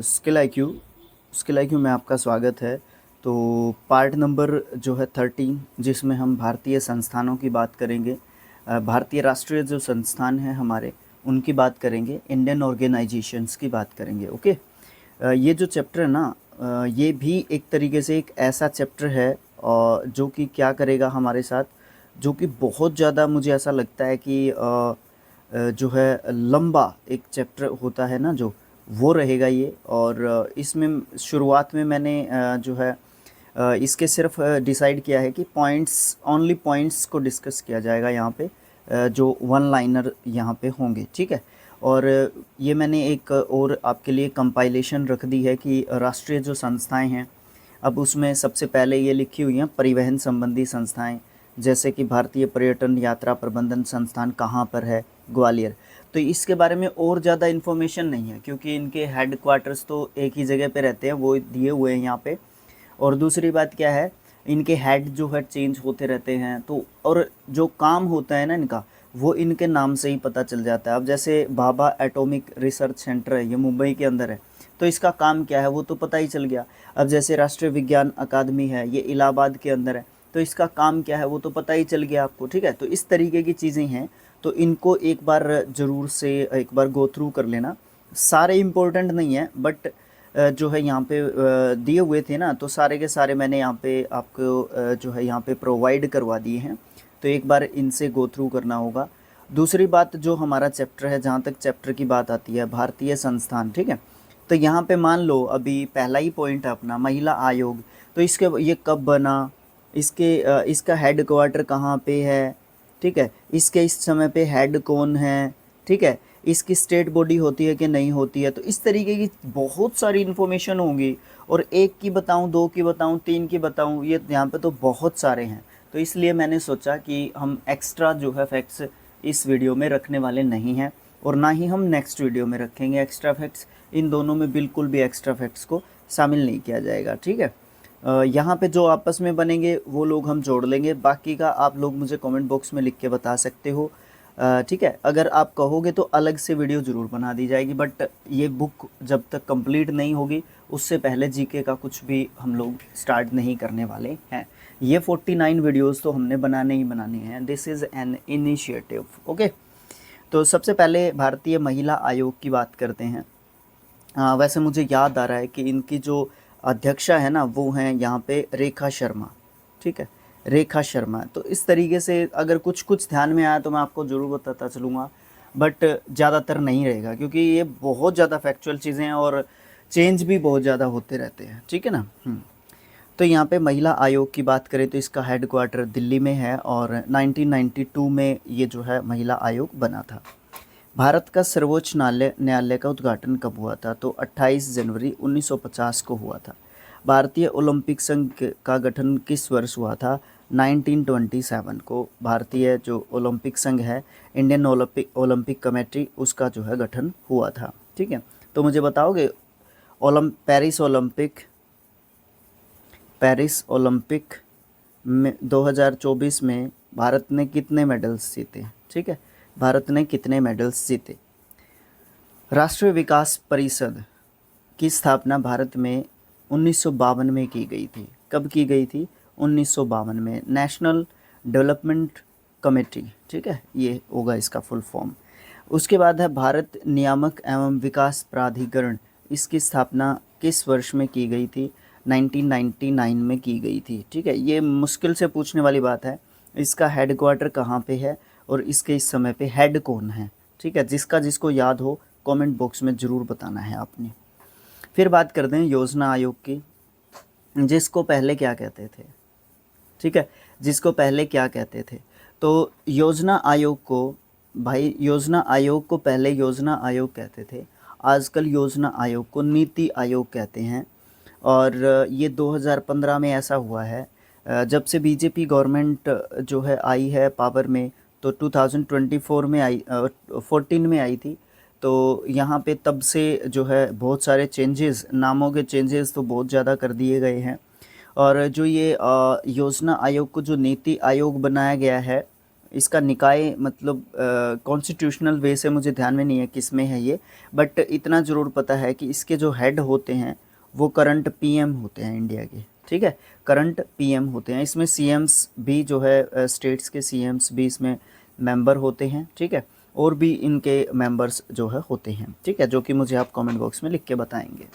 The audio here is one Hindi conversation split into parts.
स्किल आईक्यू में आपका स्वागत है। तो पार्ट नंबर जो है 13, जिसमें हम भारतीय संस्थानों की बात करेंगे। भारतीय राष्ट्रीय जो संस्थान हैं हमारे, उनकी बात करेंगे, इंडियन ऑर्गेनाइजेशंस की बात करेंगे। ओके। ये जो चैप्टर है ना, ये भी एक तरीके से एक ऐसा चैप्टर है और जो कि क्या करेगा हमारे साथ, जो कि बहुत ज़्यादा मुझे ऐसा लगता है कि जो है लंबा एक चैप्टर होता है ना, जो वो रहेगा ये। और इसमें शुरुआत में मैंने जो है इसके सिर्फ डिसाइड किया है कि ओनली पॉइंट्स को डिस्कस किया जाएगा यहाँ पे, जो वन लाइनर यहाँ पे होंगे, ठीक है। और ये मैंने एक और आपके लिए कंपाइलेशन रख दी है कि राष्ट्रीय जो संस्थाएं हैं, अब उसमें सबसे पहले ये लिखी हुई हैं परिवहन संबंधी संस्थाएं, जैसे कि भारतीय पर्यटन यात्रा प्रबंधन संस्थान कहाँ पर है, ग्वालियर। तो इसके बारे में और ज़्यादा इन्फॉर्मेशन नहीं है, क्योंकि इनके हेड क्वार्टर्स तो एक ही जगह पे रहते हैं, वो दिए हुए हैं यहाँ पे। और दूसरी बात क्या है, इनके हेड जो है चेंज होते रहते हैं, तो और जो काम होता है ना इनका, वो इनके नाम से ही पता चल जाता है। अब जैसे भाभा एटॉमिक रिसर्च सेंटर है, ये मुंबई के अंदर है, तो इसका काम क्या है वो तो पता ही चल गया। अब जैसे राष्ट्रीय विज्ञान अकादमी है, ये इलाहाबाद के अंदर है, तो इसका काम क्या है वो तो पता ही चल गया आपको, ठीक है। तो इस तरीके की चीज़ें हैं, तो इनको एक बार ज़रूर से एक बार गो थ्रू कर लेना। सारे इम्पोर्टेंट नहीं है, बट जो है यहाँ पे दिए हुए थे ना, तो सारे के सारे मैंने यहाँ पे आपको जो है यहाँ पे प्रोवाइड करवा दिए हैं, तो एक बार इनसे गो थ्रू करना होगा। दूसरी बात, जो हमारा चैप्टर है, जहाँ तक चैप्टर की बात आती है, भारतीय संस्थान, ठीक है। तो यहाँ पे मान लो अभी पहला ही पॉइंट है अपना महिला आयोग, तो इसके ये कब बना, इसका हेड क्वार्टर कहाँ पे है, ठीक है, इसके इस समय पे हेड कौन है, ठीक है, इसकी स्टेट बॉडी होती है कि नहीं होती है। तो इस तरीके की बहुत सारी इन्फॉर्मेशन होंगी, और एक की बताऊं, दो की बताऊं, तीन की बताऊं, ये यहाँ पे तो बहुत सारे हैं। तो इसलिए मैंने सोचा कि हम एक्स्ट्रा जो है फैक्ट्स इस वीडियो में रखने वाले नहीं हैं, और ना ही हम नेक्स्ट वीडियो में रखेंगे एक्स्ट्रा फैक्ट्स। इन दोनों में बिल्कुल भी एक्स्ट्रा फैक्ट्स को शामिल नहीं किया जाएगा, ठीक है। यहाँ पे जो आपस में बनेंगे वो लोग हम जोड़ लेंगे, बाकी का आप लोग मुझे कमेंट बॉक्स में लिख के बता सकते हो, ठीक है। अगर आप कहोगे तो अलग से वीडियो ज़रूर बना दी जाएगी, बट ये बुक जब तक कंप्लीट नहीं होगी उससे पहले जीके का कुछ भी हम लोग स्टार्ट नहीं करने वाले हैं। ये 49 वीडियोस तो हमने बनाने ही बनाने हैं, this is an initiative. Okay. तो सबसे पहले भारतीय महिला आयोग की बात करते हैं। वैसे मुझे याद आ रहा है कि इनकी जो अध्यक्षा है ना, वो हैं यहाँ पे रेखा शर्मा, ठीक है, रेखा शर्मा। तो इस तरीके से अगर कुछ कुछ ध्यान में आया तो मैं आपको ज़रूर बताता चलूँगा, बट ज़्यादातर नहीं रहेगा, क्योंकि ये बहुत ज़्यादा फैक्चुअल चीज़ें हैं और चेंज भी बहुत ज़्यादा होते रहते हैं, ठीक है ना। तो यहाँ पे महिला आयोग की बात करें तो इसका हेड क्वार्टर दिल्ली में है, और 1992 में ये जो है महिला आयोग बना था। भारत का सर्वोच्च न्यायालय का उद्घाटन कब हुआ था, तो 28 जनवरी 1950 को हुआ था। भारतीय ओलंपिक संघ का गठन किस वर्ष हुआ था, 1927 को। भारतीय जो ओलंपिक संघ है, इंडियन ओलंपिक कमेटी, उसका जो है गठन हुआ था, ठीक है। तो मुझे बताओगे पेरिस ओलंपिक में 2024 में भारत ने कितने मेडल्स जीते, ठीक है, भारत ने कितने मेडल्स जीते। राष्ट्रीय विकास परिषद की स्थापना भारत में 1952 में की गई थी। कब की गई थी, 1952 में। नेशनल डेवलपमेंट कमेटी, ठीक है, ये होगा इसका फुल फॉर्म। उसके बाद है भारत नियामक एवं विकास प्राधिकरण, इसकी स्थापना किस वर्ष में की गई थी, 1999 में की गई थी, ठीक है। ये मुश्किल से पूछने वाली बात है। इसका हेड क्वार्टर कहाँ पे है और इसके इस समय पे हेड कौन है, ठीक है। जिसको याद हो कमेंट बॉक्स में ज़रूर बताना है आपने। फिर बात करते हैं योजना आयोग की, जिसको पहले क्या कहते थे, ठीक है, जिसको पहले क्या कहते थे। तो योजना आयोग को, भाई योजना आयोग को पहले योजना आयोग कहते थे, आजकल योजना आयोग को नीति आयोग कहते हैं। और ये 2015 में ऐसा हुआ है, जब से बीजेपी गवर्नमेंट जो है आई है पावर में, तो 2024 में आई, 14 में आई थी। तो यहाँ पे तब से जो है बहुत सारे चेंजेस, नामों के चेंजेस तो बहुत ज़्यादा कर दिए गए हैं। और जो ये योजना आयोग को जो नीति आयोग बनाया गया है, इसका निकाय मतलब कॉन्स्टिट्यूशनल वे से मुझे ध्यान में नहीं है किस में है ये, बट इतना ज़रूर पता है कि इसके जो हेड होते हैं वो करंट पीएम होते हैं इंडिया के, ठीक है, करंट पीएम होते हैं। इसमें सीएम्स भी जो है स्टेट्स के सीएम्स भी इसमें मेंबर होते हैं, ठीक है, और भी इनके मेंबर्स जो है होते हैं, ठीक है, जो कि मुझे आप कमेंट बॉक्स में लिख के बताएंगे।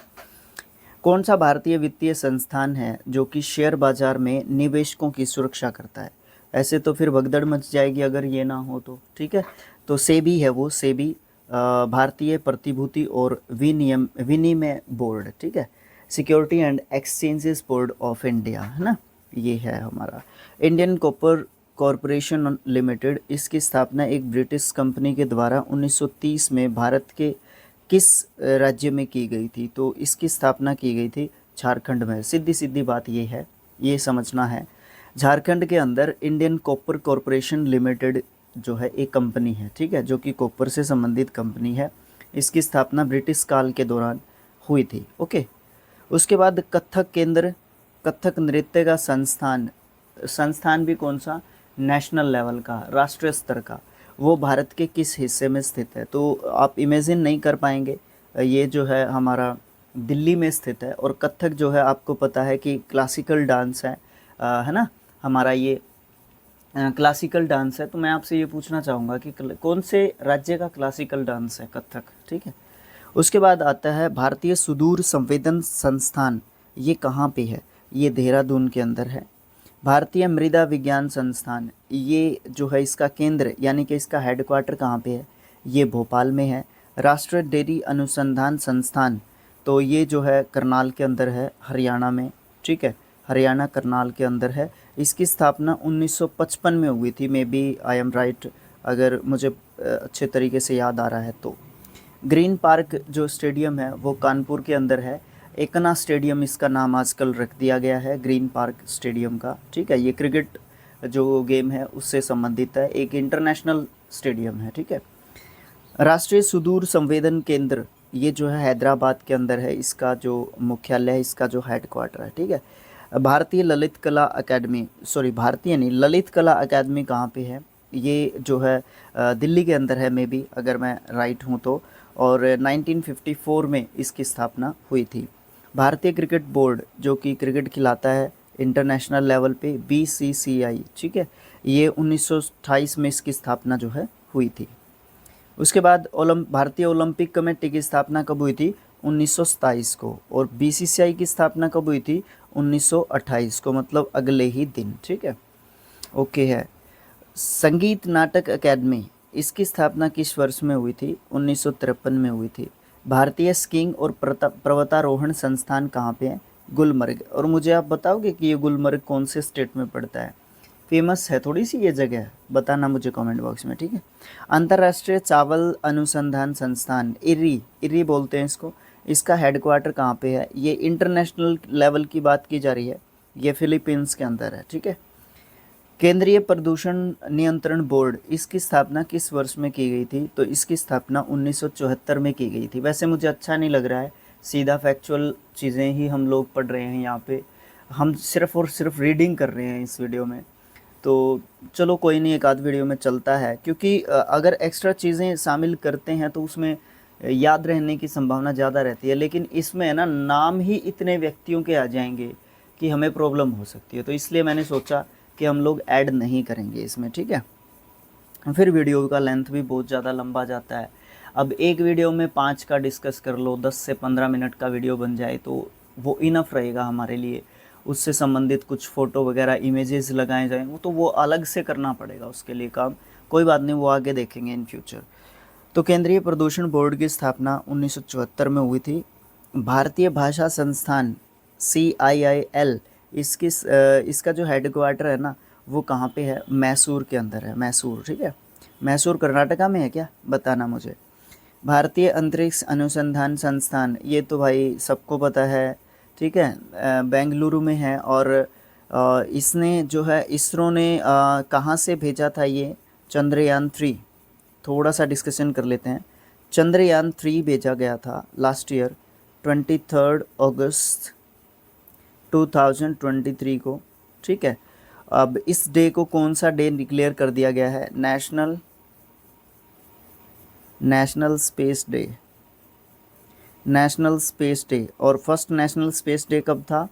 कौन सा भारतीय वित्तीय संस्थान है जो कि शेयर बाजार में निवेशकों की सुरक्षा करता है? ऐसे तो फिर भगदड़ मच जाएगी अगर ये ना हो तो, ठीक है। तो सेबी है वो, सेबी भारतीय प्रतिभूति और विनिमय बोर्ड, ठीक है, security and exchanges board of India, है ना, ये है हमारा। इंडियन कॉपर कॉरपोरेशन लिमिटेड, इसकी स्थापना एक ब्रिटिश कंपनी के द्वारा 1930 में भारत के किस राज्य में की गई थी? तो इसकी स्थापना की गई थी झारखंड में। सीधी सीधी बात ये है, ये समझना है, झारखंड के अंदर इंडियन कॉपर कॉरपोरेशन लिमिटेड जो है एक कंपनी है, ठीक है, जो कि कॉपर से संबंधित कंपनी है। इसकी स्थापना ब्रिटिश काल के दौरान हुई थी, ओके। उसके बाद कथक केंद्र, कथक नृत्य का संस्थान, संस्थान भी कौन सा? नेशनल लेवल का, राष्ट्रीय स्तर का, वो भारत के किस हिस्से में स्थित है? तो आप इमेजिन नहीं कर पाएंगे, ये जो है हमारा दिल्ली में स्थित है। और कथक जो है आपको पता है कि क्लासिकल डांस है ना, हमारा ये क्लासिकल डांस है। तो मैं आपसे ये पूछना चाहूँगा कि कौन से राज्य का क्लासिकल डांस है? कथक, ठीक है। उसके बाद आता है भारतीय सुदूर संवेदन संस्थान, ये कहाँ पे है? ये देहरादून के अंदर है। भारतीय मृदा विज्ञान संस्थान, ये जो है इसका केंद्र यानी कि इसका हेडक्वार्टर कहाँ पे है? ये भोपाल में है। राष्ट्रीय डेयरी अनुसंधान संस्थान, तो ये जो है करनाल के अंदर है, हरियाणा में, ठीक है, हरियाणा करनाल के अंदर है। इसकी स्थापना 1955 में हुई थी, maybe I am right, अगर मुझे अच्छे तरीके से याद आ रहा है तो। ग्रीन पार्क जो स्टेडियम है वो कानपुर के अंदर है। एकना स्टेडियम इसका नाम आजकल रख दिया गया है, ग्रीन पार्क स्टेडियम का, ठीक है। ये क्रिकेट जो गेम है उससे संबंधित है, एक इंटरनेशनल स्टेडियम है, ठीक है। राष्ट्रीय सुदूर संवेदन केंद्र, ये जो है हैदराबाद के अंदर है, इसका जो मुख्यालय है, इसका जो हेडक्वार्टर है, ठीक है। भारतीय ललित कला अकेडमी, सॉरी भारतीय नहीं, ललित कला अकेडमी कहाँ पे है? ये जो है दिल्ली के अंदर है, मे बी, अगर मैं राइट हूँ तो। और 1954 में इसकी स्थापना हुई थी। भारतीय क्रिकेट बोर्ड जो कि क्रिकेट खिलाता है इंटरनेशनल लेवल पे, BCCI, ठीक है, ये 1928 में इसकी स्थापना जो है हुई थी। उसके बाद भारतीय ओलंपिक कमेटी की स्थापना कब हुई थी? 1927 को। और BCCI की स्थापना कब हुई थी? 1928 को, मतलब अगले ही दिन, ठीक है, ओके है। संगीत नाटक अकेडमी, इसकी स्थापना किस वर्ष में हुई थी? 1953 में हुई थी। भारतीय स्कीइंग और पर्वतारोहण संस्थान कहाँ पे है? गुलमर्ग। और मुझे आप बताओगे कि ये गुलमर्ग कौन से स्टेट में पड़ता है? फेमस है थोड़ी सी ये जगह, बताना मुझे कमेंट बॉक्स में, ठीक है। अंतर्राष्ट्रीय चावल अनुसंधान संस्थान, इर्री बोलते हैं इसको, इसका हेडक्वार्टर कहाँ पे है? ये इंटरनेशनल लेवल की बात की जा रही है, ये फिलीपींस के अंदर है, ठीक है। केंद्रीय प्रदूषण नियंत्रण बोर्ड, इसकी स्थापना किस वर्ष में की गई थी? तो इसकी स्थापना 1974 में की गई थी। वैसे मुझे अच्छा नहीं लग रहा है, सीधा फैक्चुअल चीज़ें ही हम लोग पढ़ रहे हैं यहाँ पे, हम सिर्फ़ और सिर्फ रीडिंग कर रहे हैं इस वीडियो में। तो चलो कोई नहीं, एक आध वीडियो में चलता है, क्योंकि अगर एक्स्ट्रा चीज़ें शामिल करते हैं तो उसमें याद रहने की संभावना ज़्यादा रहती है। लेकिन इसमें ना नाम ही इतने व्यक्तियों के आ जाएंगे कि हमें प्रॉब्लम हो सकती है, तो इसलिए मैंने सोचा कि हम लोग ऐड नहीं करेंगे इसमें, ठीक है। फिर वीडियो का लेंथ भी बहुत ज़्यादा लंबा जाता है। अब एक वीडियो में 5 का डिस्कस कर लो, 10 से 15 मिनट का वीडियो बन जाए तो वो इनफ रहेगा हमारे लिए। उससे संबंधित कुछ फ़ोटो वगैरह इमेजेस लगाए जाएँ, वो तो वो अलग से करना पड़ेगा उसके लिए काम, कोई बात नहीं, वो आगे देखेंगे इन फ्यूचर। तो केंद्रीय प्रदूषण बोर्ड की स्थापना 1974 में हुई थी। भारतीय भाषा संस्थान CIIL, इसका जो हेडक्वार्टर है ना वो कहाँ पे है? मैसूर के अंदर है, मैसूर, ठीक है। मैसूर कर्नाटका में है क्या? बताना मुझे। भारतीय अंतरिक्ष अनुसंधान संस्थान, ये तो भाई सबको पता है, ठीक है, बेंगलुरु में है। और इसने जो है इसरो ने कहाँ से भेजा था ये? चंद्रयान 3, थोड़ा सा डिस्कशन कर लेते हैं। चंद्रयान 3 भेजा गया था लास्ट ईयर 23 अगस्त 2023 को, ठीक है। अब इस डे को कौन सा डे डिक्लेयर कर दिया गया है? National space day. National space day. और फर्स्ट नेशनल स्पेस डे कब था?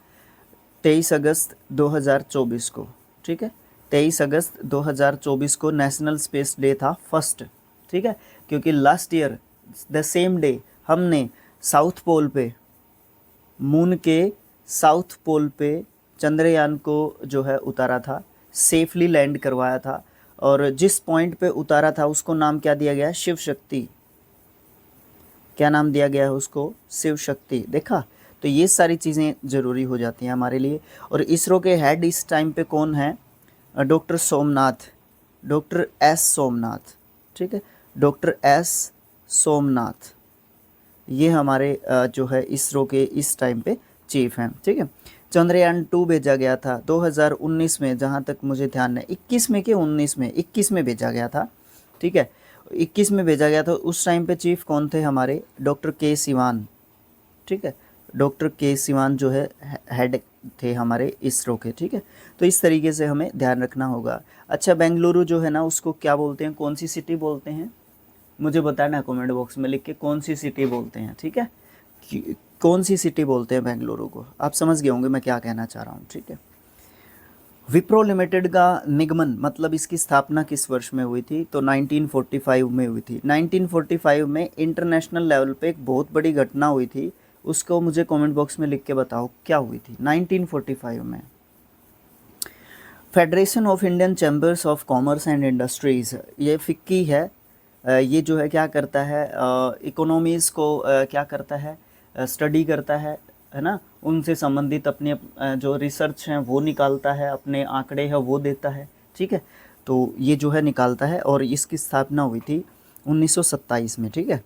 23 अगस्त 2024 को। ठीक है, 23 अगस्त 2024 को नेशनल स्पेस डे था फर्स्ट। ठीक है, क्योंकि last year the same day हमने साउथ पोल पे, मून के साउथ पोल पे चंद्रयान को जो है उतारा था, सेफली लैंड करवाया था। और जिस पॉइंट पे उतारा था उसको नाम क्या दिया गया है? शिव शक्ति। क्या नाम दिया गया है उसको? शिव शक्ति। देखा, तो ये सारी चीज़ें ज़रूरी हो जाती हैं हमारे लिए। और इसरो के हेड इस टाइम पे कौन है? Doctor Somnath, doctor S Somnath. ठीक है, डॉक्टर एस सोमनाथ, ये हमारे जो है इसरो के इस टाइम पे चीफ हैं। ठीक है, चंद्रयान 2 भेजा गया था 2019 में, जहाँ तक मुझे ध्यान है 21 में कि 19 में, 21 में भेजा गया था। ठीक है, 21 में भेजा गया था। उस टाइम पे चीफ कौन थे हमारे? डॉक्टर के सिवान। ठीक है, डॉक्टर के सिवान जो है हेड थे हमारे इसरो के। ठीक है, तो इस तरीके से हमें ध्यान रखना होगा। अच्छा, बेंगलुरु जो है ना उसको क्या बोलते हैं? कौन सी सिटी बोलते हैं? मुझे बताना कमेंट बॉक्स में लिख के कौन सी सिटी बोलते हैं। ठीक है, कौन सी सिटी बोलते हैं बेंगलुरु को? आप समझ गए होंगे मैं क्या कहना चाह रहा हूँ। ठीक है, विप्रो लिमिटेड का निगमन मतलब इसकी स्थापना किस वर्ष में हुई थी? तो 1945 में हुई थी। 1945 में इंटरनेशनल लेवल पे एक बहुत बड़ी घटना हुई थी, उसको मुझे कमेंट बॉक्स में लिख के बताओ क्या हुई थी 1945 में। Federation of Indian chambers of commerce and industries, ये फिक्की है। ये जो है क्या करता है? इकोनॉमीज़ को क्या करता है? स्टडी करता है ना, उनसे संबंधित अपने जो रिसर्च हैं वो निकालता है, अपने आंकड़े हैं वो देता है। ठीक है, तो ये जो है निकालता है, और इसकी स्थापना हुई थी 1927 में। ठीक है,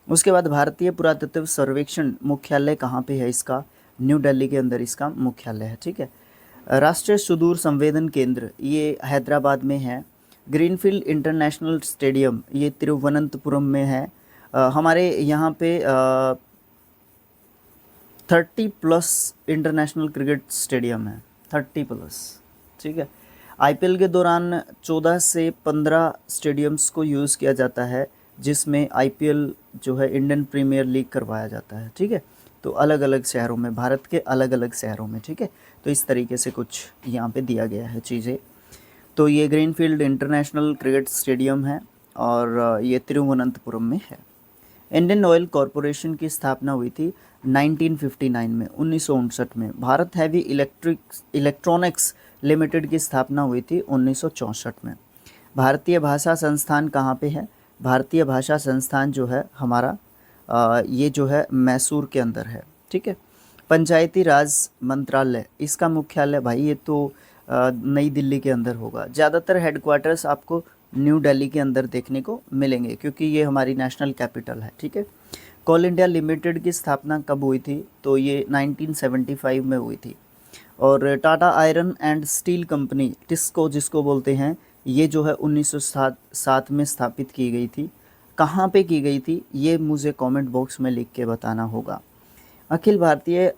उसके बाद भारतीय पुरातत्व सर्वेक्षण मुख्यालय कहाँ पे है इसका? न्यू दिल्ली के अंदर इसका मुख्यालय है। ठीक है, राष्ट्रीय सुदूर संवेदन केंद्र ये हैदराबाद में है। ग्रीनफील्ड इंटरनेशनल स्टेडियम ये तिरुवनंतपुरम में है। हमारे यहाँ पे 30+ इंटरनेशनल क्रिकेट स्टेडियम है, 30+। ठीक है, आईपीएल के दौरान 14 से 15 स्टेडियम्स को यूज़ किया जाता है, जिसमें आईपीएल जो है इंडियन प्रीमियर लीग करवाया जाता है। ठीक है, तो अलग अलग शहरों में, भारत के अलग अलग शहरों में। ठीक है, तो इस तरीके से कुछ यहाँ पे दिया गया है चीज़ें। तो ये ग्रीनफील्ड इंटरनेशनल क्रिकेट स्टेडियम है, और ये तिरुवनंतपुरम में है। इंडियन ऑयल कॉरपोरेशन की स्थापना हुई थी 1959 में, 1959 में। भारत हैवी इलेक्ट्रॉनिक्स लिमिटेड की स्थापना हुई थी 1964 में। भारतीय भाषा संस्थान कहाँ पे है? भारतीय भाषा संस्थान जो है हमारा ये जो है मैसूर के अंदर है। ठीक है, पंचायती राज मंत्रालय इसका मुख्यालय भाई ये तो नई दिल्ली के अंदर होगा। ज़्यादातर हेडक्वार्टर्स आपको न्यू दिल्ली के अंदर देखने को मिलेंगे, क्योंकि ये हमारी नेशनल कैपिटल है। ठीक है, कोल इंडिया लिमिटेड की स्थापना कब हुई थी? तो ये 1975 में हुई थी। और Tata iron and steel company TISCO जिसको बोलते हैं, ये जो है 1907 में स्थापित की गई थी। कहाँ पे की गई थी ये मुझे कमेंट बॉक्स में लिख के बताना होगा। अखिल भारतीय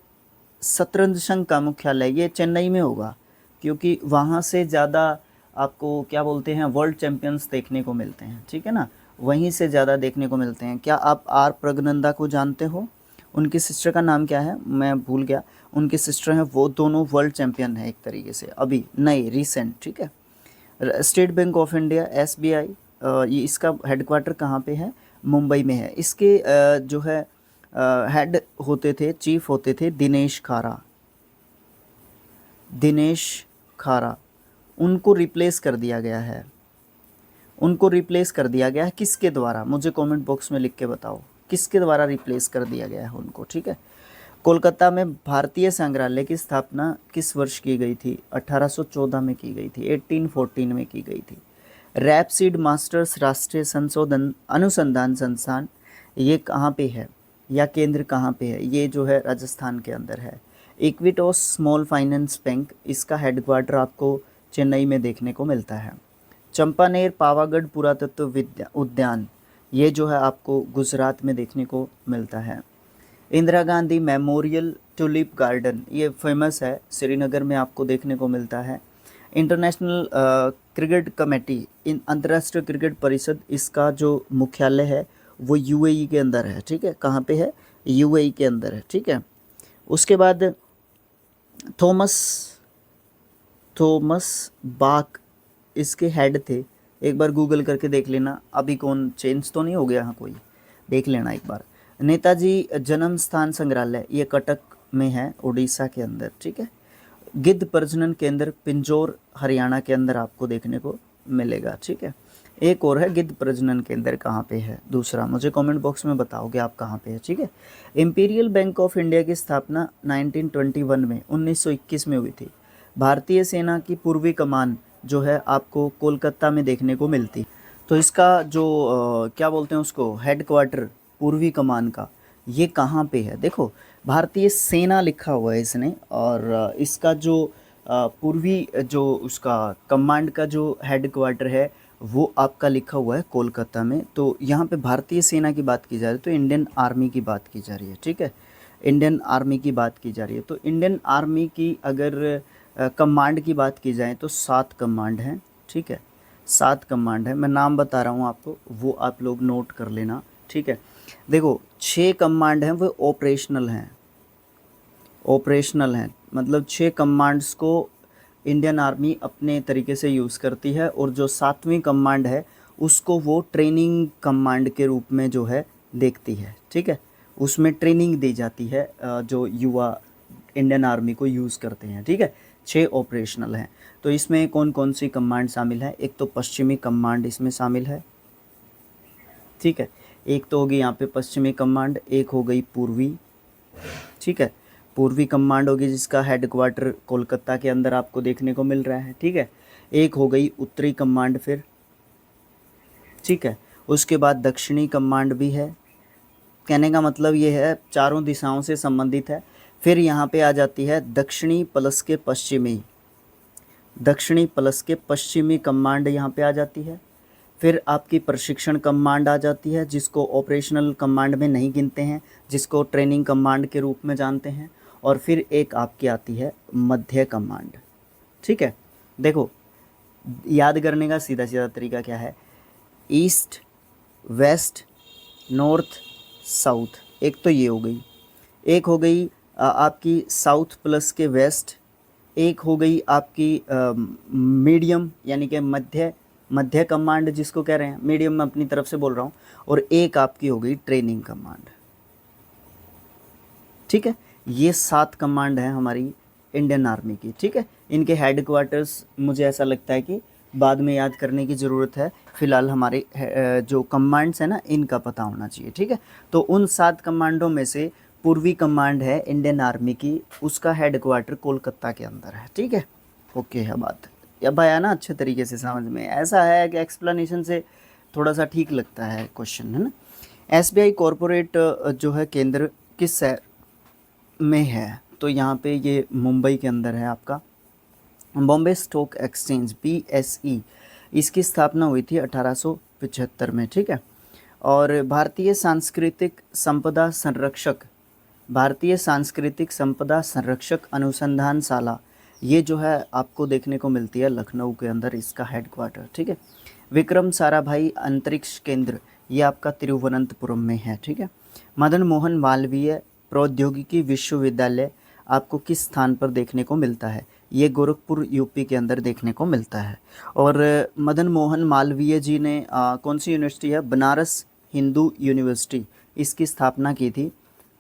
शतरंज संघ का मुख्यालय ये चेन्नई में होगा, क्योंकि वहाँ से ज़्यादा आपको क्या बोलते हैं वर्ल्ड चैम्पियंस देखने को मिलते हैं। ठीक है ना, वहीं से ज़्यादा देखने को मिलते हैं। क्या आप आर प्रगनंदा को जानते हो? उनकी सिस्टर का नाम क्या है मैं भूल गया। उनकी सिस्टर हैं, वो दोनों वर्ल्ड चैम्पियन हैं एक तरीके से, अभी नए रिसेंट। ठीक है, state bank of India SBI, ये इसका हेडक्वार्टर कहाँ पे है? मुंबई में है। इसके जो है हेड होते थे, चीफ होते थे दिनेश खारा। दिनेश खारा, उनको रिप्लेस कर दिया गया है। उनको रिप्लेस कर दिया गया है किसके द्वारा? मुझे कमेंट बॉक्स में लिख के बताओ किसके द्वारा रिप्लेस कर दिया गया है उनको। ठीक है, कोलकाता में भारतीय संग्रहालय की स्थापना किस वर्ष की गई थी? 1814 में की गई थी, 1814 में की गई थी। रैपसीड मास्टर्स राष्ट्रीय संशोधन अनुसंधान संस्थान ये कहाँ पे है, या केंद्र कहाँ पे है? ये जो है राजस्थान के अंदर है। इक्विटोस स्मॉल फाइनेंस बैंक इसका हेडक्वार्टर आपको चेन्नई में देखने को मिलता है। चंपानेर पावागढ़ पुरातत्व उद्यान ये जो है आपको गुजरात में देखने को मिलता है। Indira Gandhi memorial tulip garden ये फेमस है, श्रीनगर में आपको देखने को मिलता है। इंटरनेशनल क्रिकेट कमेटी, इन अंतर्राष्ट्रीय क्रिकेट परिषद, इसका जो मुख्यालय है वो यूएई के अंदर है, ठीक है। कहाँ पे है? यूएई के अंदर है, ठीक है। उसके बाद थॉमस थॉमस बाक इसके हेड थे। एक बार गूगल करके देख लेना, अभी कौन चेंज तो नहीं हो गया यहाँ कोई, देख लेना एक बार। नेताजी जन्म स्थान संग्रहालय, ये कटक में है, उड़ीसा के अंदर, ठीक है। गिद्ध प्रजनन केंद्र पिंजौर हरियाणा के अंदर आपको देखने को मिलेगा, ठीक है। एक और है गिद्ध प्रजनन केंद्र, कहाँ पे है दूसरा, मुझे कमेंट बॉक्स में बताओगे आप कहाँ पे है, ठीक है। इंपीरियल बैंक ऑफ इंडिया की स्थापना 1921 में 1921 में हुई थी। भारतीय सेना की पूर्वी कमान जो है आपको कोलकाता में देखने को मिलती। तो इसका जो क्या बोलते हैं उसको, हेड क्वार्टर पूर्वी कमान का, ये कहाँ पे है? देखो भारतीय सेना लिखा हुआ है इसने, और इसका जो पूर्वी जो उसका कमांड का जो हेड क्वार्टर है वो आपका लिखा हुआ है कोलकाता में। तो यहाँ पे भारतीय सेना की बात की जा रही है तो इंडियन आर्मी की बात की जा रही है, ठीक है। इंडियन आर्मी की बात की जा रही है। तो इंडियन आर्मी की अगर कमांड की बात की जाए तो 7 कमांड हैं, ठीक है। 7 कमांड है, मैं नाम बता रहा हूँ आपको, वो आप लोग नोट कर लेना, ठीक है। देखो 6 कमांड हैं वो ऑपरेशनल हैं, ऑपरेशनल हैं, मतलब 6 कमांड्स को इंडियन आर्मी अपने तरीके से यूज़ करती है, और जो 7वीं कमांड है उसको वो ट्रेनिंग कमांड के रूप में जो है देखती है, ठीक है। उसमें ट्रेनिंग दी जाती है जो युवा इंडियन आर्मी को यूज़ करते हैं, ठीक है। 6 ऑपरेशनल हैं। तो इसमें कौन कौन सी कमांड शामिल है? एक तो पश्चिमी कमांड इसमें शामिल है, ठीक है। एक तो होगी यहाँ पे पश्चिमी कमांड, एक हो गई पूर्वी, ठीक है। पूर्वी कमांड होगी जिसका हेडक्वार्टर कोलकाता के अंदर आपको देखने को मिल रहा है, ठीक है। एक हो गई उत्तरी कमांड फिर, ठीक है। उसके बाद दक्षिणी कमांड भी है, कहने का मतलब ये है चारों दिशाओं से संबंधित है। फिर यहाँ पे आ जाती है दक्षिणी प्लस के पश्चिमी, दक्षिणी प्लस के पश्चिमी कमांड यहाँ पे आ जाती है। फिर आपकी प्रशिक्षण कमांड आ जाती है जिसको ऑपरेशनल कमांड में नहीं गिनते हैं, जिसको ट्रेनिंग कमांड के रूप में जानते हैं। और फिर एक आपकी आती है मध्य कमांड, ठीक है। देखो याद करने का सीधा सीधा तरीका क्या है, ईस्ट, वेस्ट, नॉर्थ, साउथ, एक तो ये हो गई। एक हो गई आपकी साउथ प्लस के वेस्ट, एक हो गई आपकी मीडियम यानी कि मध्य कमांड जिसको कह रहे हैं, मीडियम में अपनी तरफ से बोल रहा हूँ, और एक आपकी हो गई ट्रेनिंग कमांड, ठीक है। ये 7 कमांड है हमारी इंडियन आर्मी की, ठीक है। इनके हेडक्वार्टर्स मुझे ऐसा लगता है कि बाद में याद करने की ज़रूरत है, फिलहाल हमारे जो कमांड्स हैं ना इनका पता होना चाहिए, ठीक है। तो उन 7 कमांडों में से पूर्वी कमांड है इंडियन आर्मी की, उसका हेडक्वार्टर कोलकाता के अंदर है, ठीक है। ओके है बात, अब आया ना अच्छे तरीके से समझ में? ऐसा है कि एक्सप्लेनेशन से थोड़ा सा ठीक लगता है क्वेश्चन, है ना। एसबीआई कॉरपोरेट जो है केंद्र किस शहर में है? तो यहाँ पे ये मुंबई के अंदर है आपका। बॉम्बे स्टॉक एक्सचेंज BSE, इसकी स्थापना हुई थी 1875 में, ठीक है। और भारतीय सांस्कृतिक संपदा संरक्षक, भारतीय सांस्कृतिक संपदा संरक्षक अनुसंधानशाला, ये जो है आपको देखने को मिलती है लखनऊ के अंदर, इसका हेडक्वार्टर, ठीक है। विक्रम साराभाई अंतरिक्ष केंद्र, ये आपका तिरुवनंतपुरम में है, ठीक है। मदन मोहन मालवीय प्रौद्योगिकी विश्वविद्यालय आपको किस स्थान पर देखने को मिलता है? ये गोरखपुर यूपी के अंदर देखने को मिलता है। और मदन मोहन मालवीय जी ने कौन सी यूनिवर्सिटी है, बनारस हिंदू यूनिवर्सिटी, इसकी स्थापना की थी,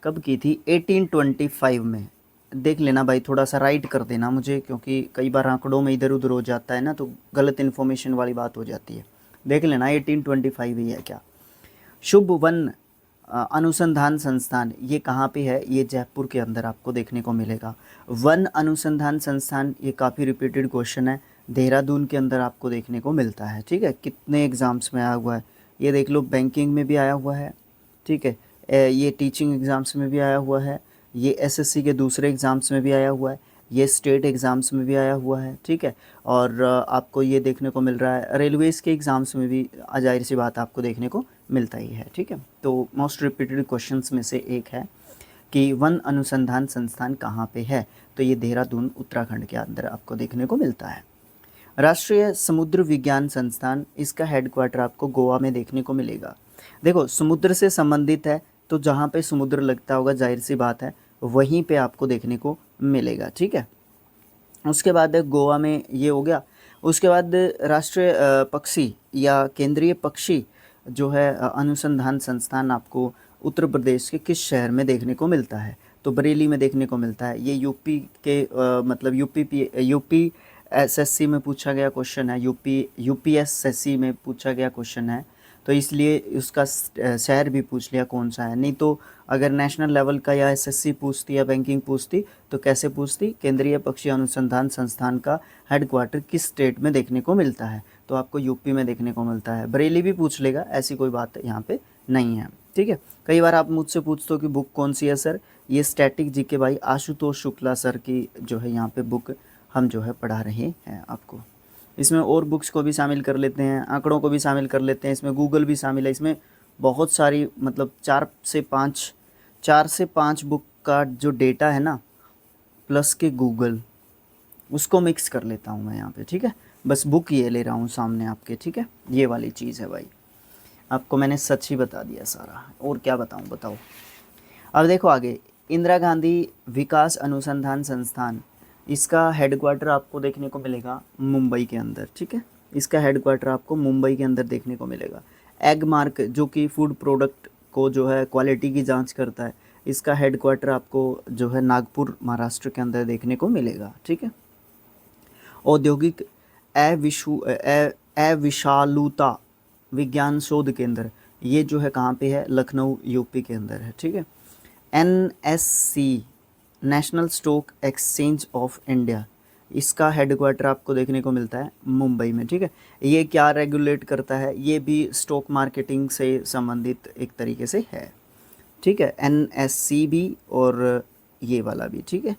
कब की थी? 1825 में। देख लेना भाई, थोड़ा सा राइट कर देना मुझे, क्योंकि कई बार आंकड़ों में इधर उधर हो जाता है ना, तो गलत इन्फॉर्मेशन वाली बात हो जाती है। देख लेना 1825 ही है क्या। शुभ वन अनुसंधान संस्थान, ये कहाँ पे है? ये जयपुर के अंदर आपको देखने को मिलेगा। वन अनुसंधान संस्थान, ये काफ़ी रिपीटेड क्वेश्चन है, देहरादून के अंदर आपको देखने को मिलता है, ठीक है। कितने एग्ज़ाम्स में आया हुआ है ये देख लो, बैंकिंग में भी आया हुआ है, ठीक है। ये टीचिंग एग्ज़ाम्स में भी आया हुआ है, ये एसएससी के दूसरे एग्ज़ाम्स में भी आया हुआ है, ये स्टेट एग्ज़ाम्स में भी आया हुआ है, ठीक है। और आपको ये देखने को मिल रहा है रेलवेज़ के एग्ज़ाम्स में भी, जाहिर सी बात आपको देखने को मिलता ही है, ठीक है। तो मोस्ट रिपीटेड क्वेश्चंस में से एक है कि वन अनुसंधान संस्थान कहाँ पे है? तो ये देहरादून उत्तराखंड के अंदर आपको देखने को मिलता है। राष्ट्रीय समुद्र विज्ञान संस्थान, इसका हेडक्वार्टर आपको गोवा में देखने को मिलेगा। देखो समुद्र से संबंधित है तो जहाँ पे समुद्र लगता होगा जाहिर सी बात है वहीं पे आपको देखने को मिलेगा, ठीक है। उसके बाद गोवा में ये हो गया। उसके बाद राष्ट्रीय पक्षी या केंद्रीय पक्षी जो है अनुसंधान संस्थान आपको उत्तर प्रदेश के किस शहर में देखने को मिलता है? तो बरेली में देखने को मिलता है। ये यूपी के मतलब यूपी एसएससी में पूछा गया क्वेश्चन है, यूपीएसएससी में पूछा गया क्वेश्चन है, तो इसलिए उसका शहर भी पूछ लिया कौन सा है। नहीं तो अगर नेशनल लेवल का या एसएससी पूछती या बैंकिंग पूछती तो कैसे पूछती? केंद्रीय पक्षी अनुसंधान संस्थान का हेडक्वार्टर किस स्टेट में देखने को मिलता है? तो आपको यूपी में देखने को मिलता है। बरेली भी पूछ लेगा, ऐसी कोई बात यहाँ पे नहीं है, ठीक है। कई बार आप मुझसे पूछते हो कि बुक कौन सी है सर, ये स्टैटिक जीके भाई आशुतोष शुक्ला सर की जो है यहाँ पे बुक हम जो है पढ़ा रहे हैं आपको। इसमें और बुक्स को भी शामिल कर लेते हैं, आंकड़ों को भी शामिल कर लेते हैं, इसमें गूगल भी शामिल है। इसमें बहुत सारी मतलब 4 से 5 बुक का जो डेटा है ना प्लस के गूगल, उसको मिक्स कर लेता हूँ मैं यहाँ पे, ठीक है। बस बुक ये ले रहा हूँ सामने आपके, ठीक है। ये वाली चीज़ है भाई, आपको मैंने सच ही बता दिया सारा, और क्या बताऊँ बताओ। अब देखो आगे, इंदिरा गांधी विकास अनुसंधान संस्थान, इसका हेडक्वार्टर आपको देखने को मिलेगा मुंबई के अंदर, ठीक है। इसका हेडक्वार्टर आपको मुंबई के अंदर देखने को मिलेगा। एग मार्क जो कि फूड प्रोडक्ट को जो है क्वालिटी की जांच करता है, इसका हेडक्वार्टर आपको जो है नागपुर महाराष्ट्र के अंदर देखने को मिलेगा, ठीक है। औद्योगिक अविषालुता विज्ञान शोध केंद्र, ये जो है कहाँ पे है? लखनऊ यूपी के अंदर है, ठीक है। NSC national stock exchange of India, इसका हेडक्वार्टर आपको देखने को मिलता है मुंबई में, ठीक है। ये क्या रेगुलेट करता है? ये भी स्टॉक मार्केटिंग से संबंधित एक तरीके से है, ठीक है। एनएससी भी और ये वाला भी, ठीक है,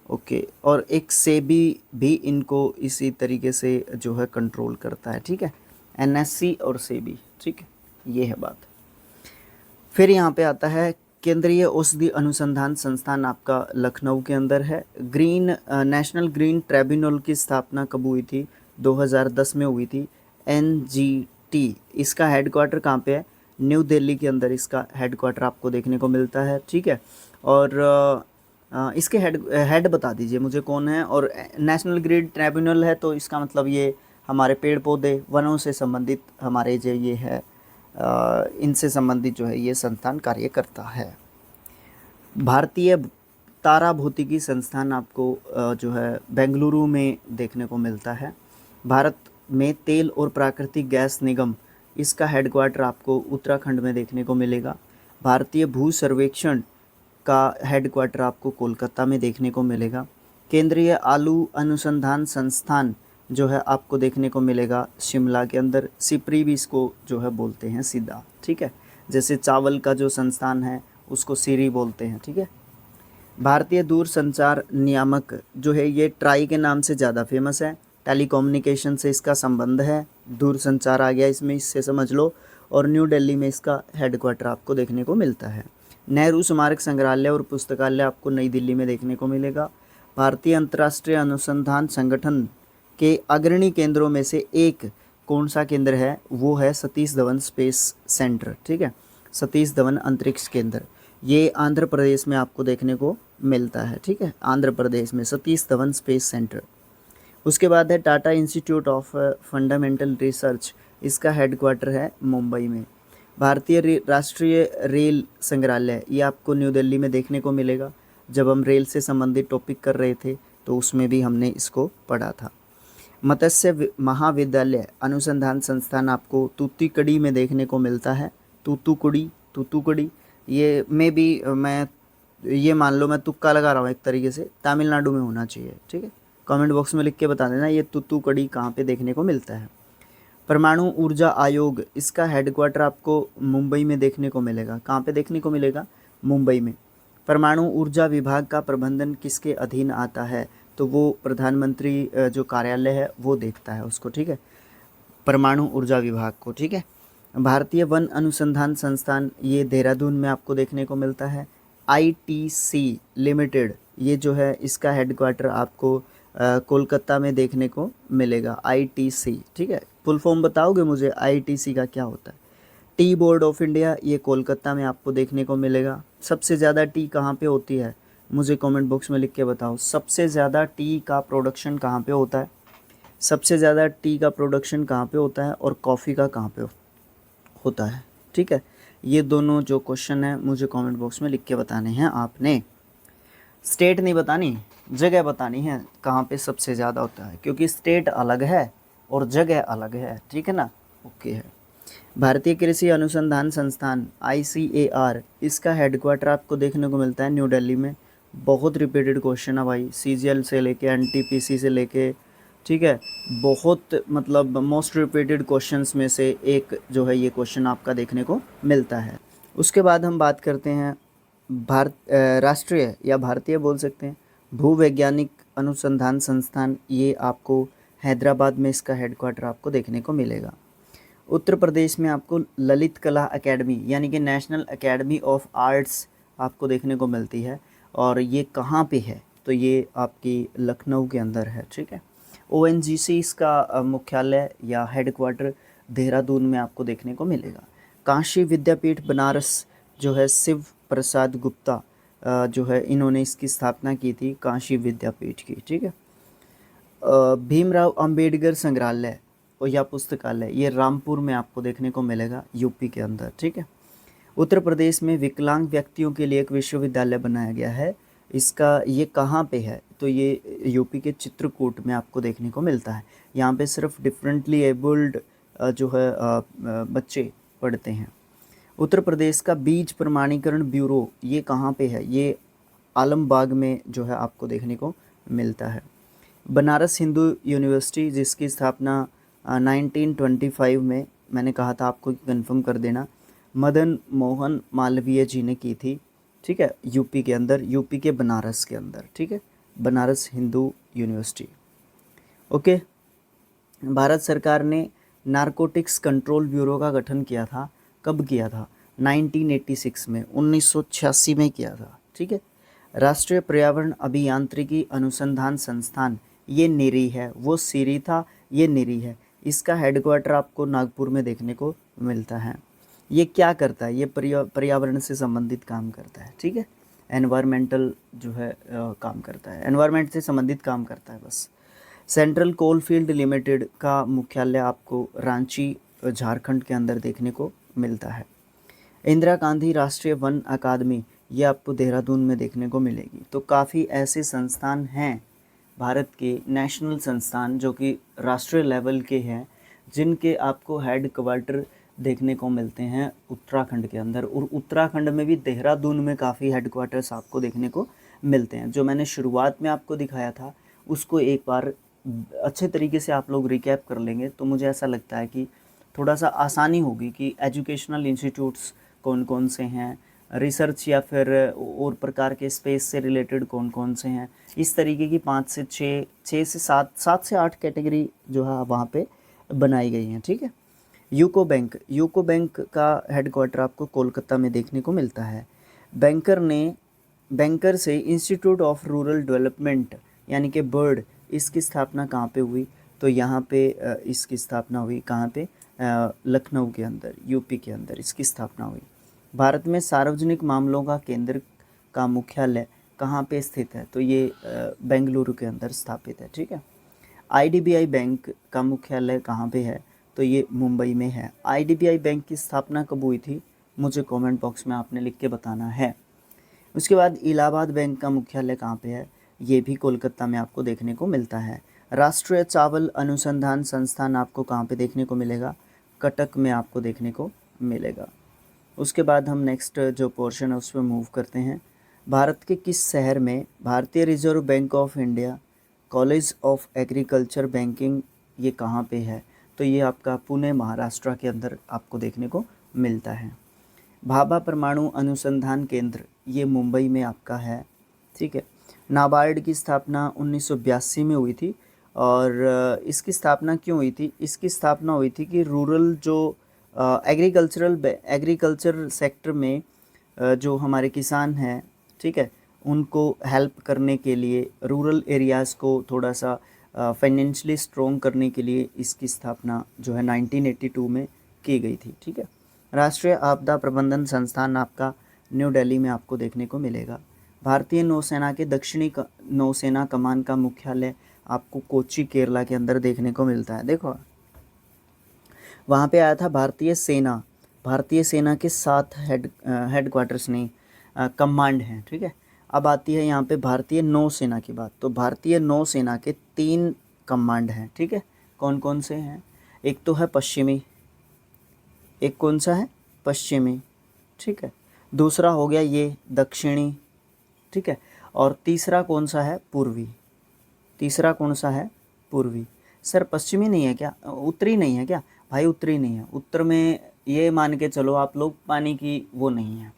ओके। और एक सेबी भी इनको इसी तरीके से जो है कंट्रोल करता है, ठीक है। एनएससी और सेबी, ठीक है, ये है बात। फिर यहाँ पे आता है केंद्रीय औषधि अनुसंधान संस्थान, आपका लखनऊ के अंदर है। नेशनल ग्रीन ट्रिब्यूनल की स्थापना कब हुई थी? 2010 में हुई थी। एनजीटी, इसका हेडक्वार्टर कहाँ पे है? न्यू दिल्ली के अंदर इसका हेडक्वार्टर आपको देखने को मिलता है, ठीक है। और इसके हेड बता दीजिए मुझे कौन है। और नेशनल ग्रीन ट्रिब्यूनल है तो इसका मतलब ये हमारे पेड़ पौधे वनों से संबंधित हमारे जो ये है इनसे संबंधित जो है ये संस्थान कार्य करता है। भारतीय तारा भौतिकी संस्थान आपको जो है बेंगलुरु में देखने को मिलता है। भारत में तेल और प्राकृतिक गैस निगम, इसका हेडक्वार्टर आपको उत्तराखंड में देखने को मिलेगा। भारतीय भू सर्वेक्षण का हेडक्वार्टर आपको कोलकाता में देखने को मिलेगा। केंद्रीय आलू अनुसंधान संस्थान जो है आपको देखने को मिलेगा शिमला के अंदर। सिपरी भी इसको जो है बोलते हैं सीधा, ठीक है। जैसे चावल का जो संस्थान है उसको सीरी बोलते हैं, ठीक है। भारतीय दूरसंचार नियामक जो है ये ट्राई के नाम से ज़्यादा फेमस है। टेलीकम्युनिकेशन से इसका संबंध है, दूरसंचार आ गया इसमें, इससे समझ लो। और न्यू दिल्ली में इसका हेडक्वार्टर आपको देखने को मिलता है। नेहरू स्मारक संग्रहालय और पुस्तकालय आपको नई दिल्ली में देखने को मिलेगा। भारतीय अंतर्राष्ट्रीय अनुसंधान संगठन के अग्रणी केंद्रों में से एक कौन सा केंद्र है? वो है सतीश धवन स्पेस सेंटर, ठीक है। सतीश धवन अंतरिक्ष केंद्र, ये आंध्र प्रदेश में आपको देखने को मिलता है, ठीक है। आंध्र प्रदेश में सतीश धवन स्पेस सेंटर। उसके बाद है Tata institute of fundamental research, इसका हेडक्वार्टर है मुंबई में। भारतीय राष्ट्रीय रेल संग्रहालय, ये आपको न्यू दिल्ली में देखने को मिलेगा। जब हम रेल से संबंधित टॉपिक कर रहे थे तो उसमें भी हमने इसको पढ़ा था। मत्स्य महाविद्यालय अनुसंधान संस्थान आपको तूतीकड़ी में देखने को मिलता है। तूतुकुड़ी, ये में भी मैं ये मान लो मैं तुक्का लगा रहा हूँ एक तरीके से, तमिलनाडु में होना चाहिए, ठीक है। कमेंट बॉक्स में लिख के बता देना ये तूतुकुड़ी कहाँ पे देखने को मिलता है। परमाणु ऊर्जा आयोग, इसका हेडक्वार्टर आपको मुंबई में देखने को मिलेगा। कहाँ पे देखने को मिलेगा? मुंबई में। परमाणु ऊर्जा विभाग का प्रबंधन किसके अधीन आता है? तो वो प्रधानमंत्री जो कार्यालय है वो देखता है उसको, ठीक है, परमाणु ऊर्जा विभाग को, ठीक है। भारतीय वन अनुसंधान संस्थान, ये देहरादून में आपको देखने को मिलता है। आईटीसी लिमिटेड, ये जो है इसका हेडक्वार्टर आपको कोलकाता में देखने को मिलेगा, ITC, ठीक है। फुल फॉर्म बताओगे मुझे ITC का क्या होता है? टी बोर्ड ऑफ इंडिया, ये कोलकाता में आपको देखने को मिलेगा। सबसे ज़्यादा टी कहाँ पे होती है? मुझे कमेंट बॉक्स में लिख के बताओ, सबसे ज़्यादा टी का प्रोडक्शन कहाँ पे होता है? सबसे ज़्यादा टी का प्रोडक्शन कहाँ पे होता है और कॉफ़ी का कहाँ पे होता है? ठीक है, ये दोनों जो क्वेश्चन है मुझे कमेंट बॉक्स में लिख के बताने हैं आपने। स्टेट नहीं बतानी, जगह बतानी है कहाँ पे सबसे ज़्यादा होता है, क्योंकि स्टेट अलग है और जगह अलग है, ठीक है ना। ओके है। भारतीय कृषि अनुसंधान संस्थान ICAR, इसका हेडक्वार्टर आपको देखने को मिलता है न्यू दिल्ली में। बहुत रिपीटेड क्वेश्चन है भाई, CGL से लेके NTPC से लेके, ठीक है। बहुत मतलब मोस्ट रिपीटेड क्वेश्चंस में से एक जो है ये क्वेश्चन आपका देखने को मिलता है। उसके बाद हम बात करते हैं राष्ट्रीय या भारतीय बोल सकते हैं भूवैज्ञानिक अनुसंधान संस्थान, ये आपको हैदराबाद में इसका हेडक्वार्टर आपको देखने को मिलेगा। उत्तर प्रदेश में आपको ललित कला अकेडमी यानी कि नेशनल एकेडमी ऑफ आर्ट्स आपको देखने को मिलती है, और ये कहाँ पे है? तो ये आपकी लखनऊ के अंदर है, ठीक है। ONGC इसका मुख्यालय या हेडक्वार्टर देहरादून में आपको देखने को मिलेगा। काशी विद्यापीठ बनारस जो है शिव प्रसाद गुप्ता जो है इन्होंने इसकी स्थापना की थी, काशी विद्यापीठ की, ठीक है। भीमराव अंबेडकर संग्रहालय और या पुस्तकालय, ये रामपुर में आपको देखने को मिलेगा, यूपी के अंदर, ठीक है। उत्तर प्रदेश में विकलांग व्यक्तियों के लिए एक विश्वविद्यालय बनाया गया है, इसका ये कहाँ पे है? तो ये यूपी के चित्रकूट में आपको देखने को मिलता है। यहाँ पे सिर्फ डिफरेंटली एबल्ड जो है बच्चे पढ़ते हैं। उत्तर प्रदेश का बीज प्रमाणीकरण ब्यूरो, ये कहाँ पे है? ये आलमबाग में जो है आपको देखने को मिलता है। बनारस हिंदू यूनिवर्सिटी, जिसकी स्थापना 1925 में, मैंने कहा था आपको कंफर्म कर देना, मदन मोहन मालवीय जी ने की थी, ठीक है, यूपी के अंदर, यूपी के बनारस के अंदर, ठीक है, बनारस हिंदू यूनिवर्सिटी। ओके। भारत सरकार ने नारकोटिक्स कंट्रोल ब्यूरो का गठन किया था, कब किया था? 1986 में, 1986 में किया था, ठीक है। राष्ट्रीय पर्यावरण अभियांत्रिकी अनुसंधान संस्थान, ये निरी है, वो सीरी था, ये निरी है। इसका हेडक्वार्टर आपको नागपुर में देखने को मिलता है। ये क्या करता है? ये पर्यावरण से संबंधित काम करता है, ठीक है। एनवायरमेंटल जो है काम करता है, एनवायरमेंट से संबंधित काम करता है बस। सेंट्रल कोलफील्ड लिमिटेड का मुख्यालय आपको रांची झारखंड के अंदर देखने को मिलता है। इंदिरा गांधी राष्ट्रीय वन अकादमी, ये आपको देहरादून में देखने को मिलेगी। तो काफ़ी ऐसे संस्थान हैं भारत के, नेशनल संस्थान जो कि राष्ट्रीय लेवल के हैं, जिनके आपको हेड क्वार्टर देखने को मिलते हैं उत्तराखंड के अंदर, और उत्तराखंड में भी देहरादून में काफ़ी हेड क्वार्टर्स आपको देखने को मिलते हैं। जो मैंने शुरुआत में आपको दिखाया था उसको एक बार अच्छे तरीके से आप लोग रिकैप कर लेंगे तो मुझे ऐसा लगता है कि थोड़ा सा आसानी होगी कि एजुकेशनल इंस्टीट्यूट्स कौन कौन से हैं, रिसर्च या फिर और प्रकार के स्पेस से रिलेटेड कौन कौन से हैं। इस तरीके की 5 से 6 से 7 कैटेगरी जो है वहाँ पे बनाई गई हैं, ठीक है। यूको बैंक का हेडक्वार्टर आपको कोलकाता में देखने को मिलता है। बैंकर से इंस्टीट्यूट ऑफ रूरल डेवलपमेंट यानी कि बर्ड, इसकी स्थापना कहाँ पे हुई? तो यहाँ पे इसकी स्थापना हुई कहाँ पे? लखनऊ के अंदर, यूपी के अंदर इसकी स्थापना हुई। भारत में सार्वजनिक मामलों का केंद्र का मुख्यालय कहाँ पे स्थित है? तो ये बेंगलुरु के अंदर स्थापित है, ठीक है। IDBI बैंक का मुख्यालय कहाँ पे है? तो ये मुंबई में है। IDBI बैंक की स्थापना कब हुई थी? मुझे कमेंट बॉक्स में आपने लिख के बताना है। उसके बाद इलाहाबाद बैंक का मुख्यालय कहाँ पे है? ये भी कोलकाता में आपको देखने को मिलता है। राष्ट्रीय चावल अनुसंधान संस्थान आपको कहाँ पे देखने को मिलेगा? कटक में आपको देखने को मिलेगा। उसके बाद हम नेक्स्ट जो पोर्शन है उस पर मूव करते हैं। भारत के किस शहर में भारतीय reserve bank of India college of agriculture banking, ये कहाँ पे है? तो ये आपका पुणे महाराष्ट्र के अंदर आपको देखने को मिलता है। भाभा परमाणु अनुसंधान केंद्र, ये मुंबई में आपका है, ठीक है। नाबार्ड की स्थापना 1982 में हुई थी, और इसकी स्थापना क्यों हुई थी? इसकी स्थापना हुई थी कि रूरल जो एग्रीकल्चर सेक्टर में जो हमारे किसान हैं, ठीक है, उनको हेल्प करने के लिए, रूरल एरियाज़ को थोड़ा सा फाइनेंशियली स्ट्रॉन्ग करने के लिए इसकी स्थापना जो है 1982 में की गई थी। ठीक है। राष्ट्रीय आपदा प्रबंधन संस्थान आपका न्यू दिल्ली में आपको देखने को मिलेगा। भारतीय नौसेना के दक्षिणी नौसेना कमान का मुख्यालय आपको कोच्चि केरला के अंदर देखने को मिलता है। देखो वहाँ पे आया था भारतीय सेना के 7 हेडक्वार्टर्स नहीं कमांड हैं। ठीक है। अब आती है यहाँ पे भारतीय नौसेना की बात। तो भारतीय नौसेना के 3 कमांड हैं। ठीक है। कौन कौन से हैं? एक तो है पश्चिमी, एक कौन सा है? पश्चिमी। ठीक है। दूसरा हो गया ये दक्षिणी। ठीक है। और तीसरा कौन सा है? पूर्वी। तीसरा कौन सा है? पूर्वी। सर पश्चिमी नहीं है क्या? उत्तरी नहीं है क्या? भाई उत्तरी नहीं है। उत्तर में ये मान के चलो आप लोग पानी की वो नहीं है।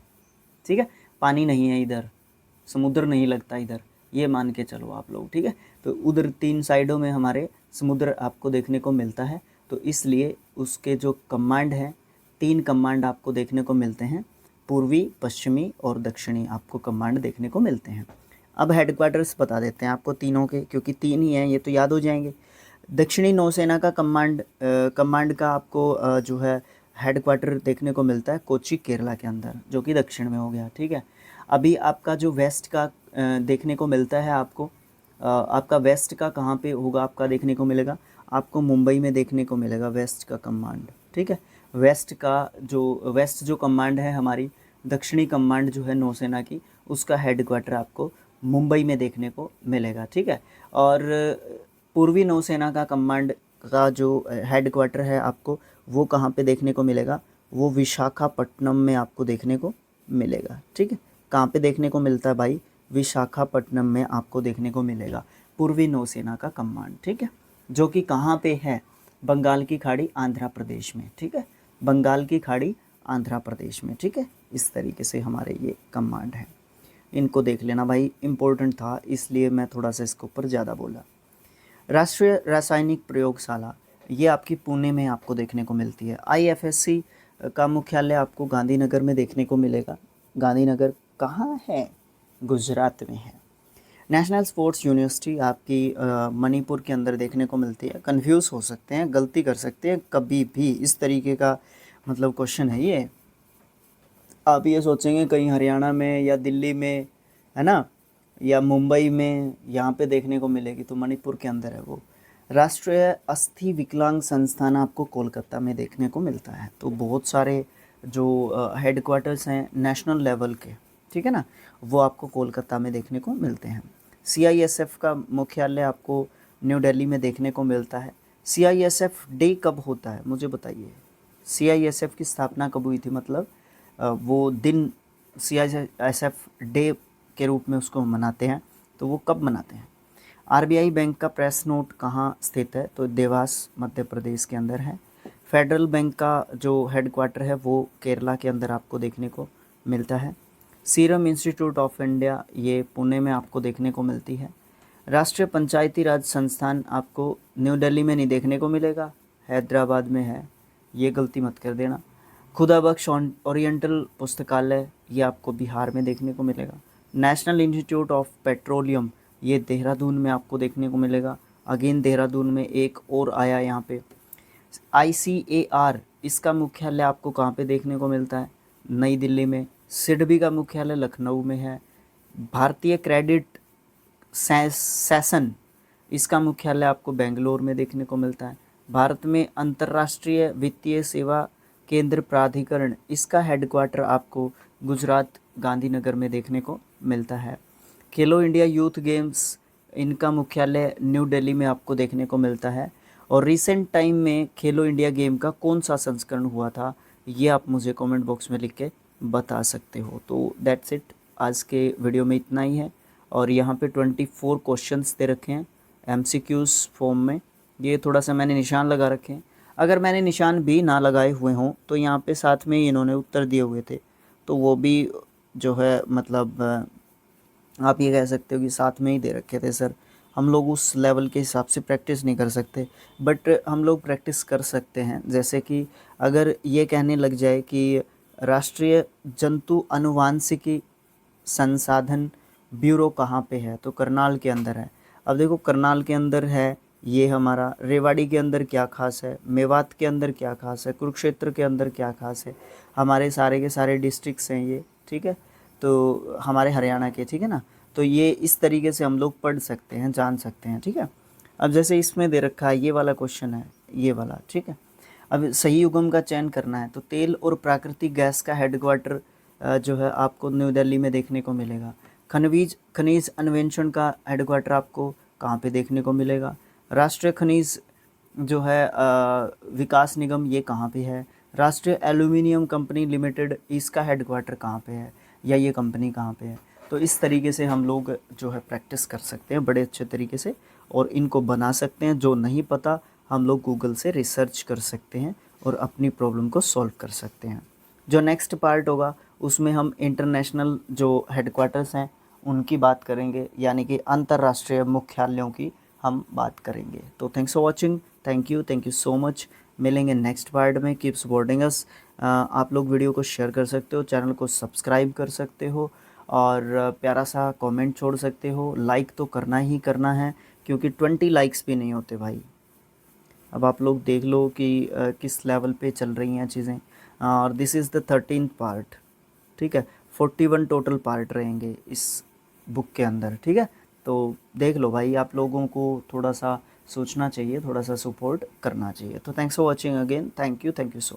ठीक है। पानी नहीं है इधर, समुद्र नहीं लगता इधर, ये मान के चलो आप लोग। ठीक है। तो उधर 3 साइडों में हमारे समुद्र आपको देखने को मिलता है, तो इसलिए उसके जो कमांड हैं 3 कमांड आपको देखने को मिलते हैं, पूर्वी, पश्चिमी और दक्षिणी आपको कमांड देखने को मिलते हैं। अब हेडक्वार्टर्स बता देते हैं आपको तीनों के, क्योंकि 3 ही हैं, ये तो याद हो जाएंगे। दक्षिणी नौसेना का कमांड का आपको जो है हेडक्वार्टर देखने को मिलता है कोच्चि केरला के अंदर, जो कि दक्षिण में हो गया। ठीक है। अभी आपका जो वेस्ट का देखने को मिलता है आपको, आपका वेस्ट का कहाँ पे होगा आपका देखने को मिलेगा? आपको मुंबई में देखने को मिलेगा वेस्ट का कमांड। ठीक है। वेस्ट जो कमांड है हमारी, दक्षिणी कमांड जो है नौसेना की, उसका हेडक्वार्टर आपको मुंबई में देखने को मिलेगा। ठीक है। और पूर्वी नौसेना का कमांड का जो हेडक्वार्टर है आपको, वो कहाँ पे देखने को मिलेगा? वो विशाखापट्टनम में आपको देखने को मिलेगा। ठीक है। कहाँ पे देखने को मिलता है भाई? विशाखापट्टनम में आपको देखने को मिलेगा पूर्वी नौसेना का कमांड। ठीक है। जो कि कहाँ पे है? बंगाल की खाड़ी, आंध्र प्रदेश में। ठीक है। बंगाल की खाड़ी, आंध्र प्रदेश में। ठीक है। इस तरीके से हमारे ये कमांड है, इनको देख लेना भाई, इम्पोर्टेंट था इसलिए मैं थोड़ा सा इसके ऊपर ज़्यादा बोला। राष्ट्रीय रासायनिक प्रयोगशाला, ये आपकी पुणे में आपको देखने को मिलती है। IFSC का मुख्यालय आपको गांधीनगर में देखने को मिलेगा। गांधीनगर कहाँ है? गुजरात में है। नेशनल स्पोर्ट्स यूनिवर्सिटी आपकी मणिपुर के अंदर देखने को मिलती है। कंफ्यूज हो सकते हैं, गलती कर सकते हैं कभी भी, इस तरीके का मतलब क्वेश्चन है ये। आप ये सोचेंगे कहीं हरियाणा में या दिल्ली में है ना, या मुंबई में यहाँ पे देखने को मिलेगी, तो मणिपुर के अंदर है वो। राष्ट्रीय अस्थि विकलांग संस्थान आपको कोलकाता में देखने को मिलता है। तो बहुत सारे जो हेडक्वार्टर्स हैं नेशनल लेवल के, ठीक है ना, वो आपको कोलकाता में देखने को मिलते हैं। CISF का मुख्यालय आपको न्यू दिल्ली में देखने को मिलता है। CISF डे कब होता है मुझे बताइए? CISF की स्थापना कब हुई थी? मतलब वो दिन CISF डे के रूप में उसको मनाते हैं, तो वो कब मनाते हैं? RBI बैंक का प्रेस नोट कहाँ स्थित है? तो देवास मध्य प्रदेश के अंदर है। फेडरल बैंक का जो हेडक्वार्टर है वो केरला के अंदर आपको देखने को मिलता है। सीरम इंस्टीट्यूट ऑफ इंडिया ये पुणे में आपको देखने को मिलती है। राष्ट्रीय पंचायती राज संस्थान आपको न्यू दिल्ली में नहीं देखने को मिलेगा, हैदराबाद में है, ये गलती मत कर देना। खुदा बख्श ओरिएंटल पुस्तकालय ये आपको बिहार में देखने को मिलेगा। नेशनल इंस्टीट्यूट ऑफ पेट्रोलियम ये देहरादून में आपको देखने को मिलेगा। अगेन देहरादून में एक और आया यहाँ पे। ICAR इसका मुख्यालय आपको कहाँ पे देखने को मिलता है? नई दिल्ली में। सिडबी का मुख्यालय लखनऊ में है। भारतीय क्रेडिट सेशन इसका मुख्यालय आपको बेंगलोर में देखने को मिलता है। भारत में अंतर्राष्ट्रीय वित्तीय सेवा केंद्र प्राधिकरण इसका हेडक्वार्टर आपको गुजरात गांधीनगर में देखने को मिलता है। खेलो इंडिया यूथ गेम्स इनका मुख्यालय न्यू दिल्ली में आपको देखने को मिलता है। और रिसेंट टाइम में खेलो इंडिया गेम का कौन सा संस्करण हुआ था, ये आप मुझे कमेंट बॉक्स में लिख के बता सकते हो। तो दैट्स इट, आज के वीडियो में इतना ही है। और यहाँ पे 24 क्वेश्चंस दे रखे हैं MCQs फॉर्म में, ये थोड़ा सा मैंने निशान लगा रखे हैं। अगर मैंने निशान भी ना लगाए हुए हों तो यहाँ पे साथ में इन्होंने उत्तर दिए हुए थे, तो वो भी जो है मतलब आप ये कह सकते हो कि साथ में ही दे रखे थे। सर हम लोग उस लेवल के हिसाब से प्रैक्टिस नहीं कर सकते, बट हम लोग प्रैक्टिस कर सकते हैं। जैसे कि अगर ये कहने लग जाए कि राष्ट्रीय जंतु अनुवांशिकी संसाधन ब्यूरो कहाँ पे है, तो करनाल के अंदर है। अब देखो करनाल के अंदर है ये हमारा, रेवाड़ी के अंदर क्या खास है, मेवात के अंदर क्या खास है, कुरुक्षेत्र के अंदर क्या खास है, हमारे सारे के सारे डिस्ट्रिक्ट्स हैं ये, ठीक है, तो हमारे हरियाणा के, ठीक है ना। तो ये इस तरीके से हम लोग पढ़ सकते हैं, जान सकते हैं, ठीक है। अब जैसे इसमें दे रखा है ये वाला क्वेश्चन है, ये वाला, ठीक है। अब सही उगम का चयन करना है, तो तेल और प्राकृतिक गैस का हेडक्वार्टर जो है आपको न्यू दिल्ली में देखने को मिलेगा। खनिज अन्वेषण का हेडक्वार्टर आपको कहाँ पे देखने को मिलेगा। राष्ट्रीय खनिज जो है विकास निगम, ये कहाँ पे है। राष्ट्रीय एल्यूमिनियम कंपनी लिमिटेड, इसका हेडक्वार्टर कहाँ पे है, या ये कंपनी कहाँ पे है। तो इस तरीके से हम लोग जो है प्रैक्टिस कर सकते हैं बड़े अच्छे तरीके से, और इनको बना सकते हैं। जो नहीं पता हम लोग गूगल से रिसर्च कर सकते हैं और अपनी प्रॉब्लम को सॉल्व कर सकते हैं। जो नेक्स्ट पार्ट होगा उसमें हम इंटरनेशनल जो हेडक्वार्टर्स हैं उनकी बात करेंगे, यानी कि अंतर्राष्ट्रीय मुख्यालयों की हम बात करेंगे। तो thanks for watching, thank you so much. मिलेंगे नेक्स्ट पार्ट में। Keep supporting us. आप लोग वीडियो को शेयर कर सकते हो, चैनल को सब्सक्राइब कर सकते हो, और प्यारा सा कमेंट छोड़ सकते हो। लाइक तो करना ही करना है, क्योंकि 20 लाइक्स भी नहीं होते भाई। अब आप लोग देख लो कि किस लेवल पे चल रही हैं चीज़ें। और this is the 13th part, ठीक है। 41 टोटल पार्ट रहेंगे इस बुक के अंदर, ठीक है। तो देख लो भाई, आप लोगों को थोड़ा सा सोचना चाहिए, थोड़ा सा सपोर्ट करना चाहिए। तो thanks for watching again, thank you so.